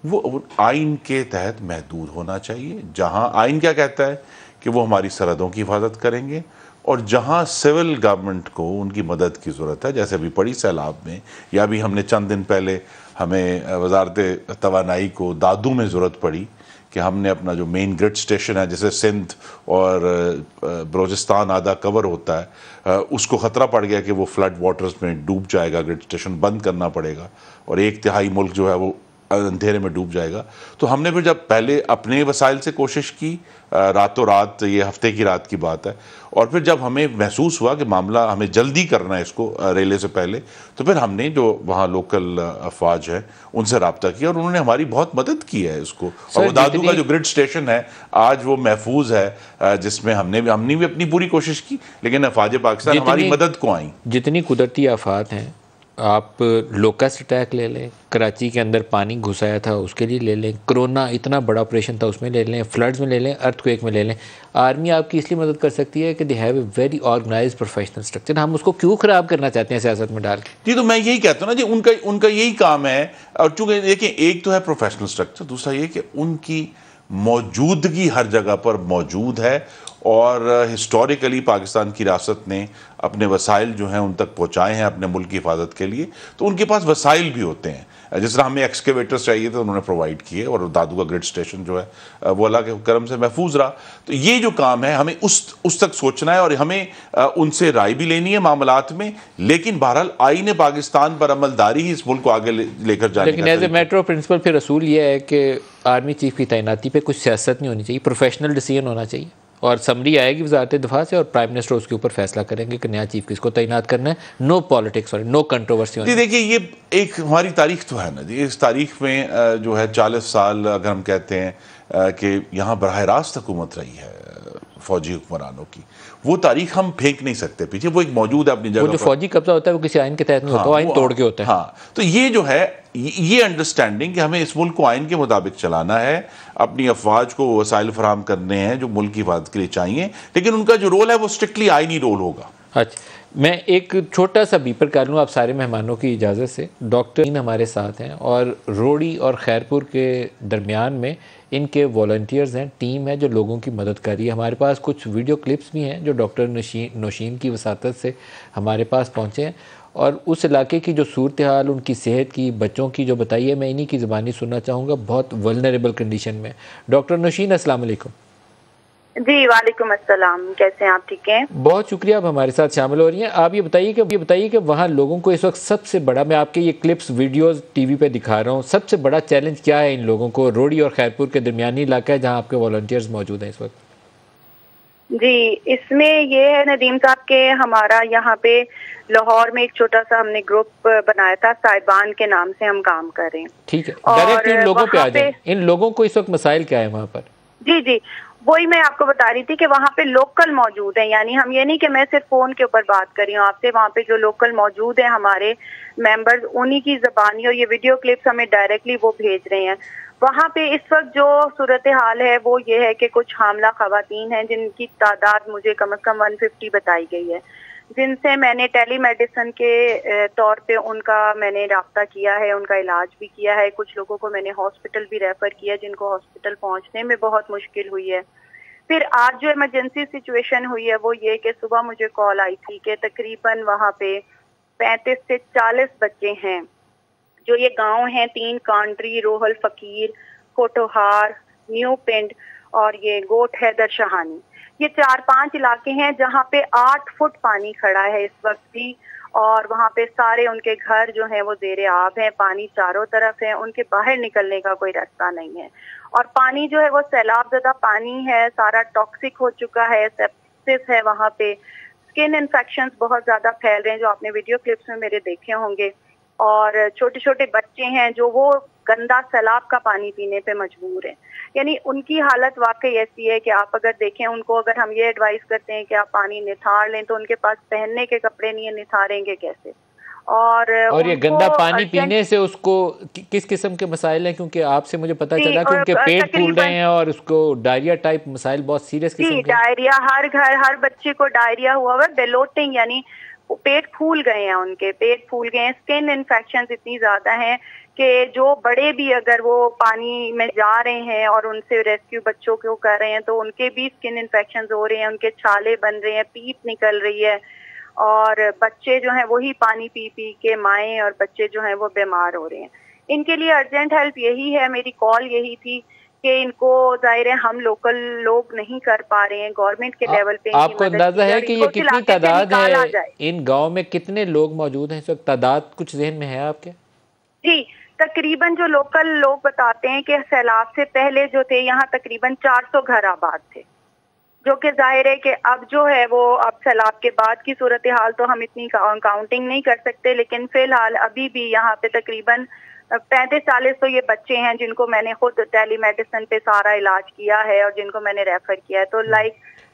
वो आइन के तहत महदूद होना चाहिए। जहाँ आइन क्या कहता है कि वो हमारी सरहदों की हिफाजत करेंगे, और जहाँ सिविल गवर्नमेंट को उनकी मदद की ज़रूरत है, जैसे अभी पड़ी सैलाब में, या भी हमने चंद दिन पहले हमें वज़ारत तवानाई को दादू में ज़रूरत पड़ी कि हमने अपना जो मेन ग्रिड स्टेशन है, जैसे सिंध और बलोचिस्तान आधा कवर होता है, उसको ख़तरा पड़ गया कि वो फ्लड वाटर्स में डूब जाएगा, ग्रिड स्टेशन बंद करना पड़ेगा और 1/3 मुल्क जो है वो अंधेरे में डूब जाएगा। तो हमने फिर जब पहले अपने वसाइल से कोशिश की, रातों रात, ये हफ्ते की रात की बात है, और फिर जब हमें महसूस हुआ कि मामला हमें जल्दी करना है इसको रेले से पहले, तो फिर हमने जो वहाँ लोकल अफवाज है उनसे रब्ता किया और उन्होंने हमारी बहुत मदद की है इसको। और वो दादू का जो ग्रिड स्टेशन है आज वो महफूज है, जिसमें हमने भी अपनी पूरी कोशिश की, लेकिन अफवाज पाकिस्तान हमारी मदद को आई। जितनी कुदरती आफात हैं, आप लोकस्ट अटैक ले लें, कराची के अंदर पानी घुसाया था उसके लिए ले लें, कोरोना इतना बड़ा ऑपरेशन था उसमें ले लें, फ्लड्स में ले लें, अर्थक्वेक में ले लें, आर्मी आपकी इसलिए मदद कर सकती है कि they have a very organised professional structure. हम उसको क्यों ख़राब करना चाहते हैं सियासत में डाल के? जी, तो मैं यही कहता हूँ ना जी, उनका यही काम है। और चूँकि देखिए, एक तो है प्रोफेशनल स्ट्रक्चर, दूसरा ये कि उनकी मौजूदगी हर जगह पर मौजूद है और हिस्टोरिकली पाकिस्तान की रियासत ने अपने वसाइल जो हैं उन तक पहुँचाए हैं अपने मुल्क की हिफाजत के लिए, तो उनके पास वसाइल भी होते हैं। जिस तरह हमें एक्सकेवेटर्स चाहिए थे उन्होंने प्रोवाइड किए, और दादू का ग्रिड स्टेशन जो है वो अल्लाह के करम से महफूज रहा। तो ये जो काम है हमें उस तक सोचना है, और हमें उनसे राय भी लेनी है मामलात में, लेकिन बहरहाल आईने पाकिस्तान पर अमलदारी ही इस मुल्क को आगे लेकर जाने। लेकिन as a matter of principle फिर असूल ये है कि आर्मी चीफ की तैनाती पे कुछ सियासत नहीं होनी चाहिए, प्रोफेशनल डिसीजन होना चाहिए, और समरी आएगी वजारत दिफा से और प्राइम मिनिस्टर उसके ऊपर फैसला करेंगे कि नया चीफ किसको तैनात करना है। नो पॉलिटिक्स और नो कंट्रोवर्सी। जी देखिए, ये एक हमारी तारीख तो है ना जी, इस तारीख में जो है 40 साल अगर हम कहते हैं कि यहाँ बराह रास्त हुकूमत रही है फौजी हुक्मरानों की, वो तारीख हम फेंक नहीं सकते पीछे, वो एक मौजूद है अपनी जगह। वो जो फौजी कब्जा होता है वो किसी आइन के तहत नहीं होता, आइन तोड़ के होता है। हाँ, तो ये जो है ये अंडरस्टैंडिंग कि हमें इस मुल्क को आइन के मुताबिक चलाना है, अपनी अफवाज को वसाइल फराहम करने हैं जो मुल्क की हिफाजत के लिए चाहिए, लेकिन उनका जो रोल है वो स्ट्रिक्टली आइनी रोल होगा। अच्छा, मैं एक छोटा सा बीपर कर लूँ आप सारे मेहमानों की इजाज़त से। डॉक्टर हमारे साथ हैं और रोड़ी और खैरपुर के दरमियान में इनके वॉलंटियर्स हैं, टीम है जो लोगों की मदद कर रही है। हमारे पास कुछ वीडियो क्लिप्स भी हैं जो डॉक्टर नौशीन की वसातत से हमारे पास पहुँचे हैं, और उस इलाके की जो सूरत हाल, उनकी सेहत की, बच्चों की जो बताई है, मैं इन्हीं की ज़बानी सुनना चाहूँगा। बहुत वल्नरेबल कंडीशन में। डॉक्टर नौशीन, अस्सलाम वालेकुम। जी वालेकुम अस्सलाम, कैसे हैं आप? ठीक हैं, बहुत शुक्रिया आप हमारे साथ शामिल हो रही हैं। आप ये बताइए कि वहाँ लोगों को इस वक्त सबसे बड़ा, मैं आपके ये क्लिप्स वीडियोस टीवी पे दिखा रहा हूँ, सबसे बड़ा चैलेंज क्या है इन लोगों को? रोड़ी और खैरपुर के दरमियानी इलाका है जहाँ आपके वॉलंटियर्स मौजूद हैं इस वक्त। जी इसमें ये है नदीम साहब के, हमारा यहाँ पे लाहौर में एक छोटा सा हमने ग्रुप बनाया था, साहिबान के नाम से हम काम कर रहे हैं। ठीक है, डायरेक्ट इन लोगों पे आ जाए, इन लोगों को इस वक्त मसाइल क्या है वहाँ पर? जी जी, वही मैं आपको बता रही थी कि वहाँ पे लोकल मौजूद है, यानी हम ये नहीं कि मैं सिर्फ फोन के ऊपर बात कर रही हूँ आपसे, वहाँ पे जो लोकल मौजूद है हमारे मेंबर्स, उन्हीं की ज़बानी और ये वीडियो क्लिप्स हमें डायरेक्टली वो भेज रहे हैं। वहाँ पे इस वक्त जो सूरत हाल है वो ये है कि कुछ हामला खवातीन हैं जिनकी तादाद मुझे कम से कम 150 बताई गई है, जिनसे मैंने टेली मेडिसिन के तौर पे उनका मैंने राब्ता किया है, उनका इलाज भी किया है। कुछ लोगों को मैंने हॉस्पिटल भी रेफ़र किया जिनको हॉस्पिटल पहुंचने में बहुत मुश्किल हुई है। फिर आज जो इमरजेंसी सिचुएशन हुई है वो ये कि सुबह मुझे कॉल आई थी कि तकरीबन वहाँ पे 35 से 40 बच्चे हैं, जो ये गांव हैं 3 कांट्री, रोहल फकीर, कोटोहार, न्यू पिंड और ये गोट हैदर शाहानी, ये 4-5 इलाके हैं जहाँ पे 8 फुट पानी खड़ा है इस वक्त भी, और वहाँ पे सारे उनके घर जो हैं वो ज़ेरे आब हैं, पानी चारों तरफ है, उनके बाहर निकलने का कोई रास्ता नहीं है। और पानी जो है वो सैलाब ज़दा पानी है, सारा टॉक्सिक हो चुका है, सेप्सिस है, वहाँ पे स्किन इन्फेक्शंस बहुत ज़्यादा फैल रहे हैं जो आपने वीडियो क्लिप्स में मेरे देखे होंगे, और छोटे छोटे बच्चे हैं जो वो गंदा सैलाब का पानी पीने पे मजबूर हैं। यानी उनकी हालत वाकई ऐसी है कि आप अगर देखें, उनको अगर हम ये एडवाइस करते हैं कि आप पानी निथार लें तो उनके पास पहनने के कपड़े नहीं है, निथारेंगे कैसे? और ये गंदा पानी पीने से उसको किस किस्म के मसाइल हैं? क्योंकि आपसे मुझे पता चला कि उनके पेट फूल रहे हैं और उसको डायरिया टाइप मसाइल बहुत सीरियस किस्म के। डायरिया, हर घर हर बच्चे को डायरिया हुआ हुआ, बेलोटिंग यानी पेट फूल गए हैं, उनके पेट फूल गए हैं। स्किन इन्फेक्शन इतनी ज्यादा हैं कि जो बड़े भी अगर वो पानी में जा रहे हैं और उनसे रेस्क्यू बच्चों को कर रहे हैं तो उनके भी स्किन इन्फेक्शन हो रहे हैं, उनके छाले बन रहे हैं, पीप निकल रही है, और बच्चे जो हैं वही पानी पी पी के, माएँ और बच्चे जो हैं वो बीमार हो रहे हैं। इनके लिए अर्जेंट हेल्प यही है, मेरी कॉल यही थी कि इनको जाहिर है हम लोकल लोग नहीं कर पा रहे हैं, गवर्नमेंट के लेवल पे आपको अंदाजा है कि ये कितनी तादाद है? इन गांव में कितने लोग मौजूद हैं इस वक्त? तादाद कुछ ज़हन में है आपके? जी तकरीबन जो लोकल लोग बताते हैं कि सैलाब से पहले जो थे यहाँ तकरीबन 400 घर आबाद थे, जो कि जाहिर है कि अब जो है वो अब सैलाब के बाद की सूरत हाल तो हम इतनी काउंटिंग नहीं कर सकते, लेकिन फिलहाल अभी भी यहाँ पे तकरीबन 35-40 तो ये बच्चे हैं जिनको मैंने खुद टेली मेडिसिन पे सारा इलाज किया है और जिनको मैंने रेफर किया है, तो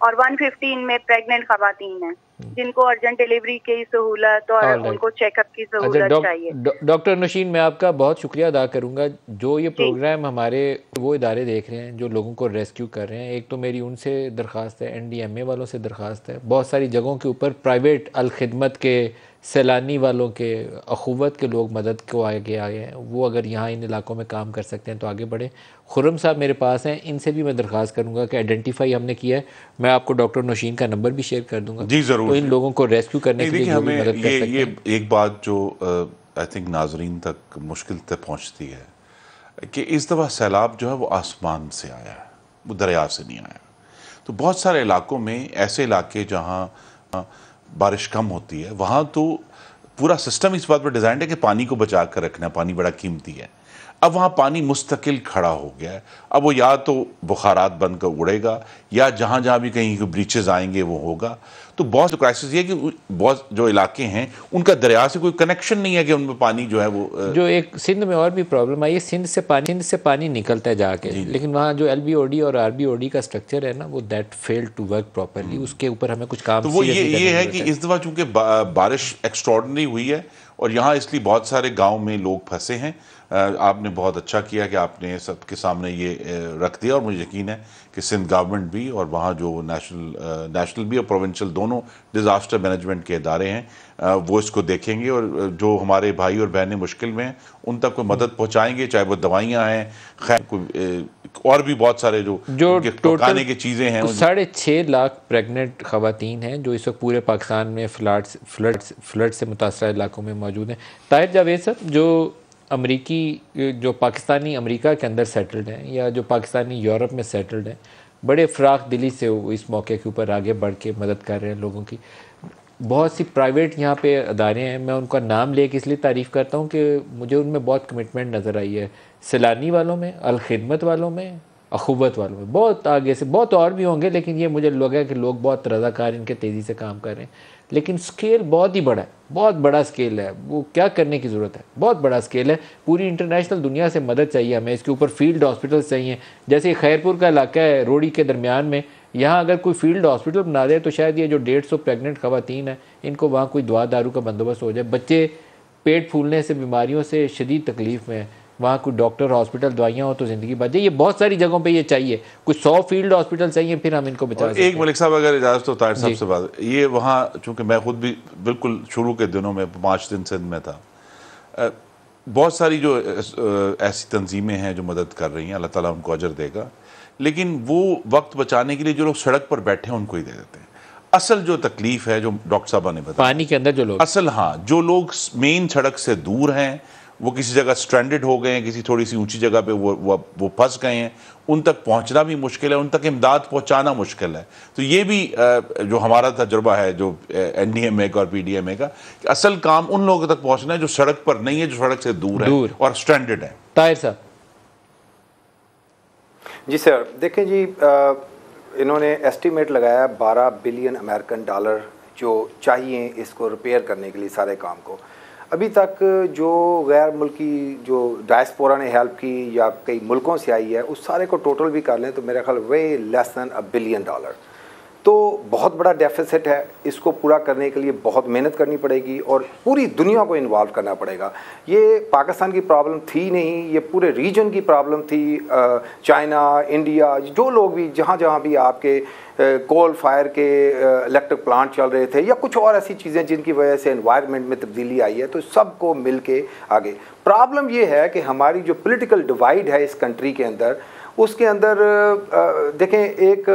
और 115 में प्रेग्नेंट खवातीन हैं जिनको अर्जेंट डिलीवरी की सहूलत और उनको चेकअप की सहूलत चाहिए। डॉक्टर नौशीन, मैं आपका बहुत शुक्रिया अदा करूंगा। जो ये प्रोग्राम हमारे वो इदारे देख रहे हैं जो लोगों को रेस्क्यू कर रहे हैं, एक तो मेरी उनसे दरख्वास्त है, NDMA वालों से दरख्वास्त है, बहुत सारी जगहों के ऊपर प्राइवेट अल खिदमत के सैलानी वालों के, अखुवत के लोग मदद को आगे आए हैं, वो अगर यहाँ इन इलाकों में काम कर सकते हैं तो आगे बढ़ें। खुर्रम साहब मेरे पास हैं, इनसे भी मैं दरख्वास्त करूँगा कि आइडेंटिफाई हमने किया है, मैं आपको डॉक्टर नौशीन का नंबर भी शेयर कर दूँगा जी ज़रूर। तो इन लोगों को रेस्क्यू करने के लिए जो भी मदद कर सकते हैं। ये एक बात जो आई थिंक नाजरीन तक मुश्किल तक पहुँचती है कि इस दफ़ा सैलाब जो है वो आसमान से आया है, वो दरिया से नहीं आया। तो बहुत सारे इलाकों में ऐसे इलाके जहाँ बारिश कम होती है वहाँ तो पूरा सिस्टम इस बात पर डिज़ाइन है कि पानी को बचा कर रखना, पानी बड़ा कीमती है। अब वहाँ पानी मुस्तकिल खड़ा हो गया है, अब वो या तो बुखारात बनकर उड़ेगा या जहाँ जहाँ भी कहीं ब्रीचेज आएंगे वो होगा। तो बहुत क्राइसिस ये है कि बहुत जो इलाके हैं उनका दरिया से कोई कनेक्शन नहीं है कि उनमें पानी जो है वो जो एक सिंध में और भी प्रॉब्लम आई है, सिंध से पानी निकलता है जाके, लेकिन वहाँ जो LBOD और RBOD का स्ट्रक्चर है ना वो that failed to work properly, उसके ऊपर हमें कुछ काम। तो वो ये है कि इस दफ़ा चूँकि बारिश एक्स्ट्रॉर्डिनरी हुई है और यहाँ इसलिए बहुत सारे गाँव में लोग फंसे हैं। आपने बहुत अच्छा किया कि आपने सबके सामने ये रख दिया और मुझे यकीन है कि सिंध गवर्नमेंट भी और वहाँ जो नेशनल भी और प्रोविंशियल दोनों डिज़ास्टर मैनेजमेंट के इदारे हैं वो इसको देखेंगे और जो हमारे भाई और बहनें मुश्किल में हैं उन तक कोई मदद पहुँचाएंगे, चाहे वो दवाइयाँ हैं, खैर और भी बहुत सारे जो खाने की चीज़ें हैं। 6.5 लाख प्रेग्नेंट ख़वातीन हैं जो इस वक्त पूरे पाकिस्तान में फ्लड से मुतासर इलाकों में मौजूद हैं। ताहिर जावेद साहब, जो जो पाकिस्तानी अमेरिका के अंदर सेटल्ड हैं या जो पाकिस्तानी यूरोप में सेटल्ड हैं, बड़े फ़राख दिली से वो इस मौके के ऊपर आगे बढ़ के मदद कर रहे हैं लोगों की। बहुत सी प्राइवेट यहाँ पे अदारे हैं, मैं उनका नाम लेके इसलिए तारीफ़ करता हूँ कि मुझे उनमें बहुत कमिटमेंट नज़र आई है। सैलानी वालों में, अलखिदमत वालों में, अखुवत वालों में, बहुत आगे से बहुत और भी होंगे, लेकिन ये मुझे लगा कि लोग बहुत रज़ाकार इनके तेज़ी से काम कर रहे हैं। लेकिन स्केल बहुत ही बड़ा है, बहुत बड़ा स्केल है। वो क्या करने की ज़रूरत है, बहुत बड़ा स्केल है। पूरी इंटरनेशनल दुनिया से मदद चाहिए हमें, इसके ऊपर फील्ड हॉस्पिटल्स चाहिए। जैसे खैरपुर का इलाका है रोड़ी के दरमियान में, यहाँ अगर कोई फील्ड हॉस्पिटल बना दे तो शायद ये जो 150 प्रेग्नेंट ख़वातीन हैं इनको वहाँ कोई दवा दारू का बंदोबस्त हो जाए। बच्चे पेट फूलने से, बीमारियों से शदीद तकलीफ़ में, वहाँ कोई डॉक्टर, हॉस्पिटल, दवाइयाँ हो तो ज़िंदगी बच जाए। ये बहुत सारी जगहों पे ये चाहिए, कुछ 100 फील्ड हॉस्पिटल चाहिए, फिर हम इनको बचा सकते हैं। एक मलिक साहब अगर इजाज़त हो ताहिर साहब से बात, ये वहाँ चूँकि मैं खुद भी बिल्कुल शुरू के दिनों में 5 दिन सिंध में था, बहुत सारी जो ऐसी तंजीमें हैं जो मदद कर रही हैं, अल्लाह ताला उनको अजर देगा, लेकिन वो वक्त बचाने के लिए जो लोग सड़क पर बैठे हैं उनको ही दे देते हैं। असल जो तकलीफ़ है जो डॉक्टर साहब ने बताया, पानी के अंदर जो लोग असल, हाँ, जो लोग मेन सड़क से दूर हैं, वो किसी जगह स्ट्रैंडेड हो गए हैं, किसी थोड़ी सी ऊंची जगह पे वो फंस गए हैं, उन तक पहुंचना भी मुश्किल है, उन तक इमदाद पहुंचाना मुश्किल है। तो ये भी जो हमारा तजुर्बा है जो NDMA का और PDMA का, कि असल काम उन लोगों तक पहुंचना है जो सड़क पर नहीं है, जो सड़क से दूर है और स्ट्रैंडेड है। ताहिर साहब। जी सर, देखें जी, इन्होंने एस्टीमेट लगाया 12 बिलियन अमेरिकन डॉलर जो चाहिए इसको रिपेयर करने के लिए सारे काम को। अभी तक जो गैर मुल्की जो डायस्पोरा ने हेल्प की या कई मुल्कों से आई है उस सारे को टोटल भी कर लें तो मेरा ख्याल वे लेस दैन $1 बिलियन। तो बहुत बड़ा डेफिसिट है, इसको पूरा करने के लिए बहुत मेहनत करनी पड़ेगी और पूरी दुनिया को इन्वॉल्व करना पड़ेगा। ये पाकिस्तान की प्रॉब्लम थी नहीं, ये पूरे रीजन की प्रॉब्लम थी। चाइना, इंडिया, जो लोग भी जहाँ जहाँ भी आपके कोल फायर के इलेक्ट्रिक प्लांट चल रहे थे या कुछ और ऐसी चीज़ें जिनकी वजह से एनवायरनमेंट में तब्दीली आई है, तो सबको मिल के आगे। प्रॉब्लम ये है कि हमारी जो पॉलिटिकल डिवाइड है इस कंट्री के अंदर, उसके अंदर देखें, एक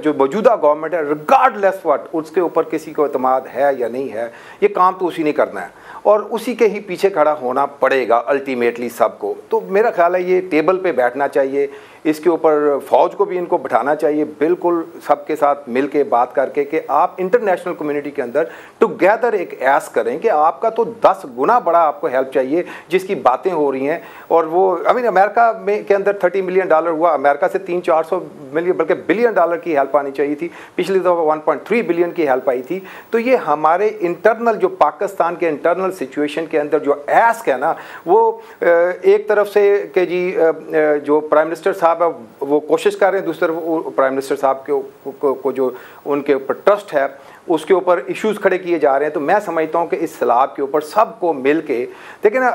जो मौजूदा गवर्नमेंट है, रिगार्डलेस व्हाट, उसके ऊपर किसी को एतमाद है या नहीं है, ये काम तो उसी ने करना है और उसी के ही पीछे खड़ा होना पड़ेगा अल्टीमेटली सबको। तो मेरा ख्याल है ये टेबल पे बैठना चाहिए, इसके ऊपर फ़ौज को भी इनको बिठाना चाहिए, बिल्कुल सबके साथ मिल के बात करके कि आप इंटरनेशनल कम्युनिटी के अंदर टुगेदर एक ऐस करें कि आपका तो 10 गुना बड़ा आपको हेल्प चाहिए जिसकी बातें हो रही हैं। और वो अमेरिका में के अंदर $30 मिलियन हुआ, अमेरिका से 300-400 मिलियन बल्कि बिलियन डॉलर की हेल्प आनी चाहिए थी। पिछली दफ़ा 1.3 बिलियन की हेल्प आई थी। तो ये हमारे इंटरनल जो पाकिस्तान के इंटरनल सिचुएशन के अंदर जो ऐस्क है ना, वो एक तरफ से कि जी जो प्राइम मिनिस्टर साहब वो कोशिश कर रहे हैं, दूसरी तरफ प्राइम मिनिस्टर साहब को जो उनके ऊपर ट्रस्ट है उसके ऊपर इश्यूज़ खड़े किए जा रहे हैं। तो मैं समझता हूँ कि इस सैलाब के ऊपर सबको मिल के, देखिए ना,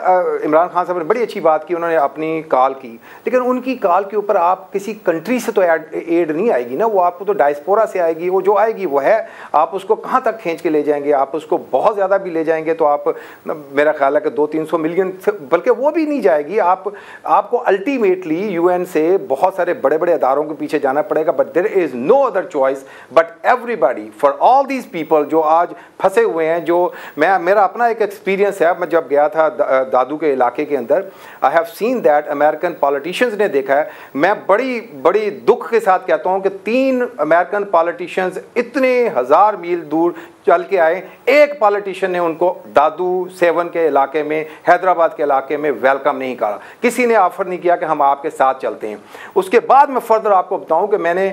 इमरान खान साहब ने बड़ी अच्छी बात की, उन्होंने अपनी कॉल की, लेकिन उनकी कॉल के ऊपर आप किसी कंट्री से तो एड नहीं आएगी ना, वो आपको तो डायस्पोरा से आएगी, वो जो आएगी वो है, आप उसको कहाँ तक खींच के ले जाएंगे? आप उसको बहुत ज़्यादा भी ले जाएंगे तो आप, मेरा ख्याल है कि 200-300 मिलियन, बल्कि वो भी नहीं जाएगी। आपको अल्टीमेटली यूएन से बहुत सारे बड़े बड़े अदारों के पीछे जाना पड़ेगा, but there is no other choice but everybody, for all these people जो आज फंसे हुए हैं। जो मेरा अपना एक एक्सपीरियंस है, मैं जब गया था दादू के इलाके के अंदर, I have seen that American politicians ने देखा है, मैं बड़ी दुख के साथ कहता हूँ कि 3 अमेरिकन पॉलिटिशियंस इतने 1000 मील दूर चल के आए, एक पॉलिटिशियन ने उनको दादू 7 के इलाके में, हैदराबाद के इलाके में वेलकम नहीं करा, किसी ने ऑफर नहीं किया कि हम आपके साथ चलते हैं। उसके बाद मैं फर्दर आपको बताऊं कि मैंने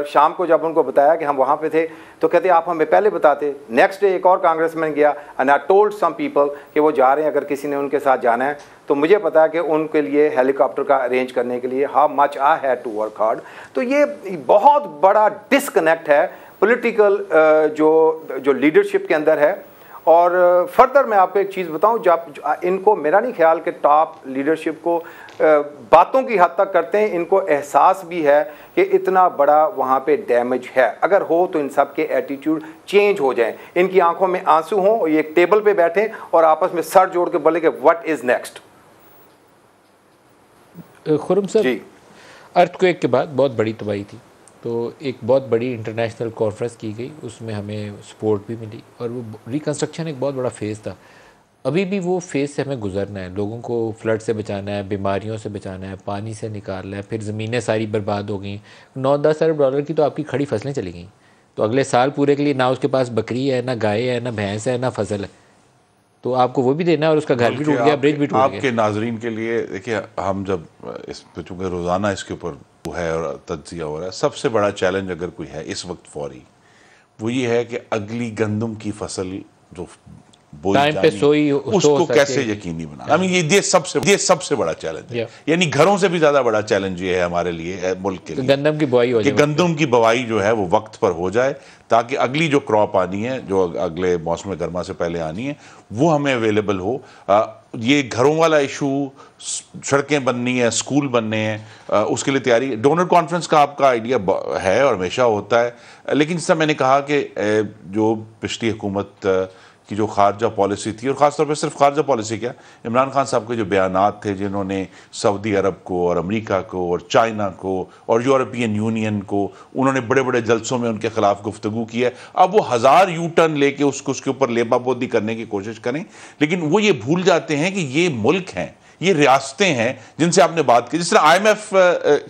शाम को जब उनको बताया कि हम वहाँ पे थे, तो कहते आप हमें पहले बताते। नेक्स्ट डे एक और कांग्रेसमैन गया and I told some people कि वो जा रहे हैं, अगर किसी ने उनके साथ जाना है तो मुझे पता है कि उनके लिए हेलीकॉप्टर का अरेंज करने के लिए how much I had to work hard. तो ये बहुत बड़ा डिसकनेक्ट है पॉलिटिकल जो लीडरशिप के अंदर है। और फर्दर मैं आपको एक चीज़ बताऊं, जब इनको, मेरा नहीं ख्याल कि टॉप लीडरशिप को बातों की हद तक करते हैं, इनको एहसास भी है कि इतना बड़ा वहाँ पे डैमेज है। अगर हो तो इन सब के एटीट्यूड चेंज हो जाएं, इनकी आंखों में आंसू हों और ये एक टेबल पे बैठें और आपस में सर जोड़ के बोले कि व्हाट इज़ नेक्स्ट। खुर्रम साहब, अर्थक्वेक के बाद बहुत बड़ी तबाही थी, तो एक बहुत बड़ी इंटरनेशनल कॉन्फ्रेंस की गई, उसमें हमें सपोर्ट भी मिली और वो रिकन्स्ट्रक्शन एक बहुत बड़ा फेज़ था। अभी भी वो फेज़ से हमें गुजरना है, लोगों को फ्लड से बचाना है, बीमारियों से बचाना है, पानी से निकालना है, फिर ज़मीनें सारी बर्बाद हो गई, 9-10 अरब डॉलर की तो आपकी खड़ी फसलें चली गई। तो अगले साल पूरे के लिए ना उसके पास बकरी है, ना गाय है, ना भैंस है, ना फसल है, तो आपको वो भी देना है और उसका घर भी टूट गया, ब्रिज भी टूट गया। आपके नाजरीन के लिए देखिए, हम जब इस चूँकि रोज़ाना इसके ऊपर है और तज्जिया हो रहा है, सबसे बड़ा चैलेंज अगर कोई है इस वक्त फौरी, वो ये है कि अगली गंदम की फसल जो टाइम पे सोई उसको कैसे यकीनी बना। आई मीन ये सबसे बड़ा चैलेंज है, यानी घरों से भी ज्यादा बड़ा चैलेंज ये है हमारे लिए, मुल्क के लिए, गंदम की बुआई हो जाए, गंदम की बुआई जो है वो वक्त पर हो जाए, ताकि अगली जो क्रॉप आनी है, जो अगले मौसम गर्मा से पहले आनी है, वो हमें अवेलेबल हो। ये घरों वाला इशू, सड़कें बननी है, स्कूल बनने हैं, उसके लिए तैयारी। डोनर कॉन्फ्रेंस का आपका आइडिया है और हमेशा होता है, लेकिन जैसा मैंने कहा कि जो पिछली हुकूमत की जो खारजा पॉलिसी थी, और ख़ासतौर पर सिर्फ खारजा पॉलिसी क्या, इमरान खान साहब के जो बयानात थे, जिन्होंने सऊदी अरब को और अमेरिका को और चाइना को और यूरोपियन यूनियन को, उन्होंने बड़े बड़े जलसों में उनके खिलाफ गुफ्तगू की है। अब वो 1000 यू टर्न लेके उसके ऊपर लेबाबोदी करने की कोशिश करें, लेकिन वो ये भूल जाते हैं कि ये मुल्क हैं, ये रियासतें हैं जिनसे आपने बात की। जिस तरह IMF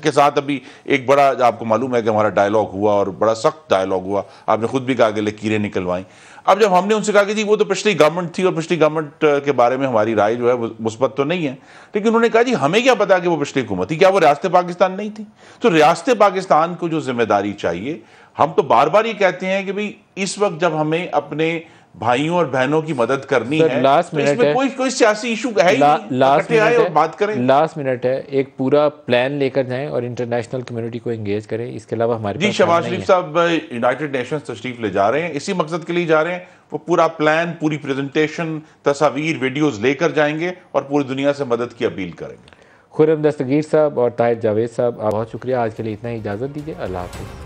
के साथ अभी एक बड़ा, आपको मालूम है कि हमारा डायलॉग हुआ और बड़ा सख्त डायलॉग हुआ, आपने खुद भी कहा कि लकीरें निकलवाई। अब जब हमने उनसे कहा कि जी वो तो पिछली गवर्नमेंट थी और पिछली गवर्नमेंट के बारे में हमारी राय जो है वो मुस्बत तो नहीं है, लेकिन उन्होंने कहा जी हमें क्या पता कि वो पिछली हुकूमत थी, क्या वो रियासत पाकिस्तान नहीं थी? तो रियासत पाकिस्तान को जो जिम्मेदारी चाहिए, हम तो बार बार ये कहते हैं कि भाई इस वक्त जब हमें अपने भाइयों और बहनों की मदद करनी है, लास्ट तो मिनट इसमें है, कोई सियासी इशू है ही नहीं, इकट्ठे आए और बात करें। लास्ट मिनट है, एक पूरा प्लान लेकर जाएं और इंटरनेशनल कम्युनिटी को एंगेज करें। इसके अलावा हमारे जी, शहबाज शरीफ साहब यूनाइटेड नेशंस तशरीफ ले जा रहे हैं, इसी मकसद के लिए जा रहे हैं। वो पूरा प्लान, पूरी प्रेजेंटेशन, तस्वीर, वीडियोस लेकर जाएंगे और पूरी दुनिया से मदद की अपील करेंगे। खुर्रम दस्तगीर साहब और ताहिर जावेद साहब, बहुत शुक्रिया। आज के लिए इतना ही, इजाज़त दीजिए। अल्लाह हाफ़िज़।